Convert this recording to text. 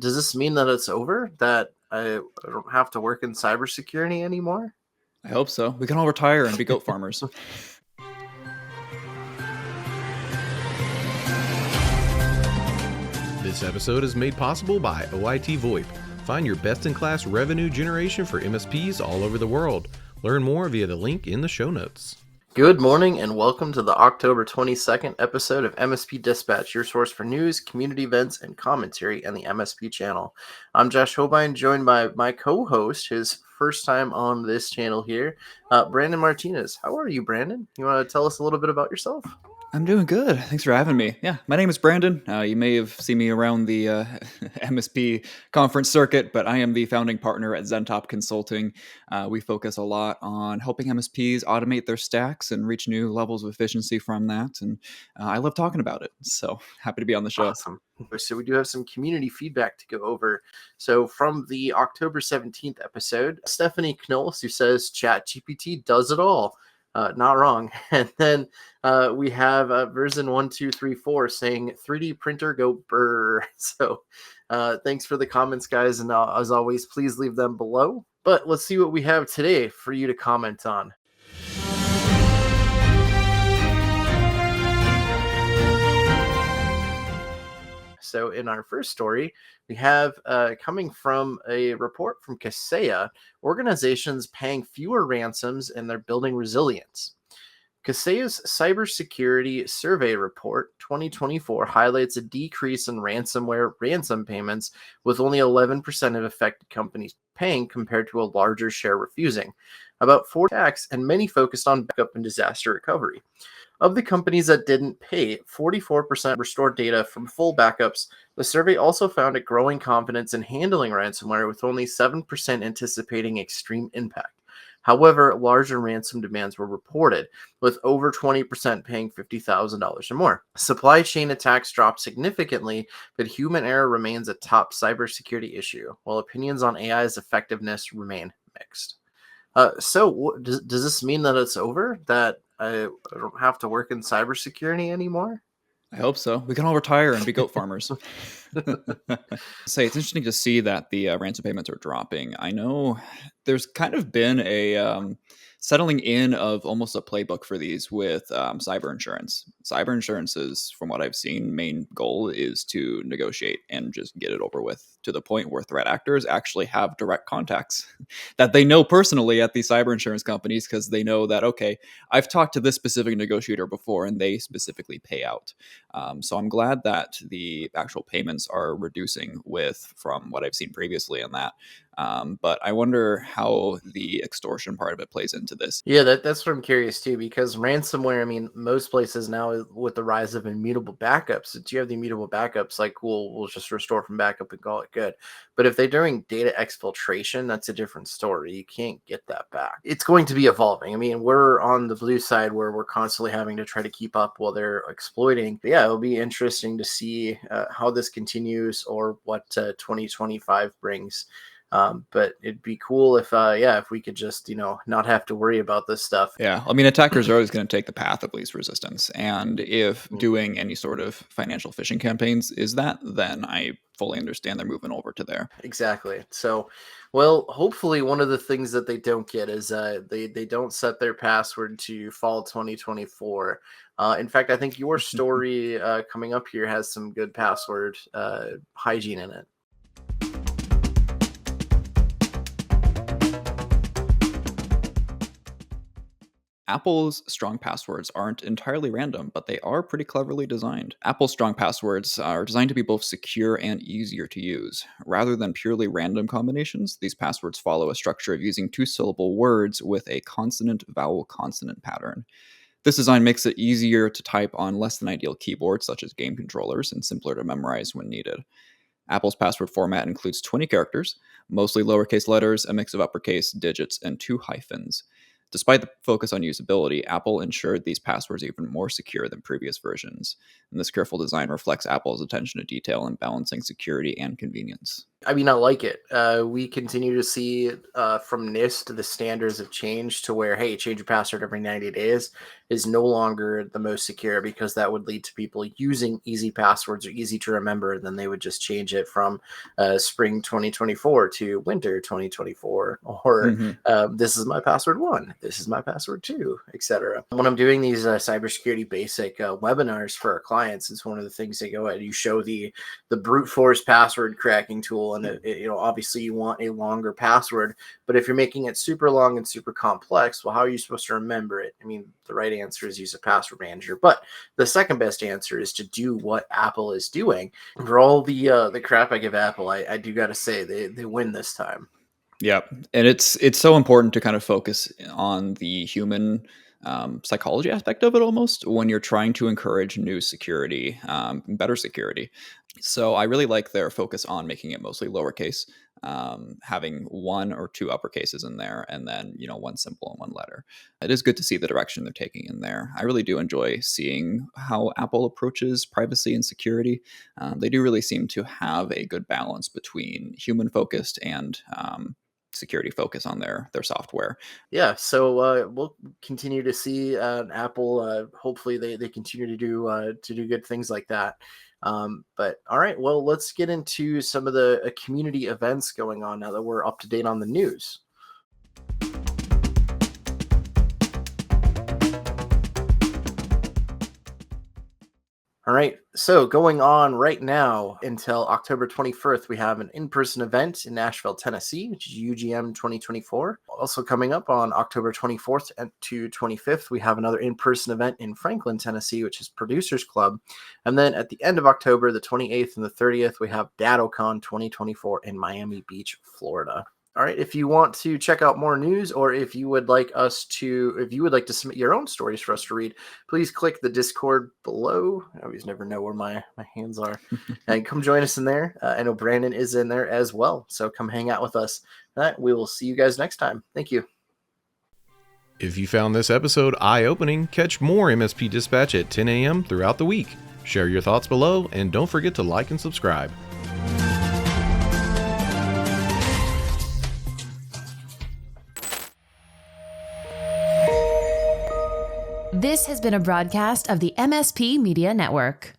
does this mean that it's over? That I don't have to work in cybersecurity anymore? I hope so. We can all retire and be goat farmers. This episode is made possible by OIT VoIP. Find your best-in-class revenue generation for MSPs all over the world. Learn more via the link in the show notes. Good morning and welcome to the October 22nd episode of MSP Dispatch, your source for news, community events, and commentary on the MSP channel. I'm Josh Hohbein, joined by my co-host, his first time on this channel here, Brandon Martinez. How are you, Brandon? You want to tell us a little bit about yourself? I'm doing good. Thanks for having me. Yeah, my name is Brandon. You may have seen me around the MSP conference circuit, but I am the founding partner at Zentop Consulting. We focus a lot on helping MSPs automate their stacks and reach new levels of efficiency from that. And I love talking about it. So happy to be on the show. Awesome. So we do have some community feedback to go over. So from the October 17th episode, Stephanie Knowles, who says ChatGPT does it all. Not wrong. And then we have version 1234 saying 3D printer go brr. So thanks for the comments, guys. And as always, please leave them below. But let's see what we have today for you to comment on. So in our first story, we have coming from a report from Kaseya, organizations paying fewer ransoms and they're building resilience. Kaseya's Cybersecurity Survey Report 2024 highlights a decrease in ransomware ransom payments, with only 11% of affected companies paying compared to a larger share refusing. About 4 attacks, and many focused on backup and disaster recovery. Of the companies that didn't pay, 44% restored data from full backups. The survey also found a growing confidence in handling ransomware, with only 7% anticipating extreme impact. However, larger ransom demands were reported, with over 20% paying $50,000 or more. Supply chain attacks dropped significantly, but human error remains a top cybersecurity issue, while opinions on AI's effectiveness remain mixed. So does this mean that it's over? That I don't have to work in cybersecurity anymore? I hope so. We can all retire and be goat farmers. Say it's interesting to see that the ransom payments are dropping. I know there's kind of been a settling in of almost a playbook for these with cyber insurance. Cyber insurance is, from what I've seen, main goal is to negotiate and just get it over with, to the point where threat actors actually have direct contacts that they know personally at these cyber insurance companies, because they know that, okay, I've talked to this specific negotiator before and they specifically pay out. So I'm glad that the actual payments are reducing from what I've seen previously on that. But I wonder how the extortion part of it plays into this. Yeah, that's what I'm curious too, because ransomware, I mean, most places now with the rise of immutable backups, if you have the immutable backups, like we'll just restore from backup and call it good. But if they're doing data exfiltration, that's a different story. You can't get that back. It's going to be evolving. I mean, we're on the blue side where we're constantly having to try to keep up while they're exploiting. But yeah, it'll be interesting to see how this continues, or what 2025 brings. But it'd be cool if we could just, not have to worry about this stuff. Yeah, I mean, attackers are always going to take the path of least resistance. And if doing any sort of financial phishing campaigns is that, then I fully understand they're moving over to there. Exactly. So, well, hopefully one of the things that they don't get is they don't set their password to fall 2024. In fact, I think your story coming up here has some good password hygiene in it. Apple's strong passwords aren't entirely random, but they are pretty cleverly designed. Apple's strong passwords are designed to be both secure and easier to use. Rather than purely random combinations, these passwords follow a structure of using 2-syllable words with a consonant-vowel-consonant pattern. This design makes it easier to type on less than ideal keyboards, such as game controllers, and simpler to memorize when needed. Apple's password format includes 20 characters, mostly lowercase letters, a mix of uppercase, digits, and 2 hyphens. Despite the focus on usability, Apple ensured these passwords are even more secure than previous versions, and this careful design reflects Apple's attention to detail in balancing security and convenience. I mean, I like it. We continue to see from NIST the standards have changed to where, hey, change your password every 90 days is no longer the most secure, because that would lead to people using easy passwords or easy to remember. Then they would just change it from spring 2024 to winter 2024, or Hmm. this is my password one, this is my password two, etc. When I'm doing these cybersecurity basic webinars for our clients, it's one of the things they go at. You show the brute force password cracking tool, and obviously you want a longer password, but if you're making it super long and super complex, well, how are you supposed to remember it? I mean, the right answer is use a password manager, but the second best answer is to do what Apple is doing. For all the crap I give Apple, I do got to say they win this time. Yep, and it's so important to kind of focus on the human psychology aspect of it almost when you're trying to encourage new security, better security. So I really like their focus on making it mostly lowercase, having one or two uppercases in there, and then one symbol and one letter. It is good to see the direction they're taking in there. I really do enjoy seeing how Apple approaches privacy and security. They do really seem to have a good balance between human focused and security focus on their software. Yeah, so we'll continue to see Apple. Hopefully, they continue to do good things like that. But all right, well, let's get into some of the community events going on now that we're up to date on the news. All right, so going on right now until October 21st, we have an in-person event in Nashville, Tennessee, which is UGM 2024. Also coming up on October 24th to 25th, we have another in-person event in Franklin, Tennessee, which is Producers Club. And then at the end of October, the 28th and the 30th, we have DattoCon 2024 in Miami Beach, Florida. All right, if you want to check out more news, or if you would like to submit your own stories for us to read, please click the Discord below. I always never know where my hands are. And come join us in there. I know Brandon is in there as well, so come hang out with us. All right, we will see you guys next time. Thank you. If you found this episode eye-opening, catch more MSP Dispatch at 10 a.m. throughout the week. Share your thoughts below, and don't forget to like and subscribe. This has been a broadcast of the MSP Media Network.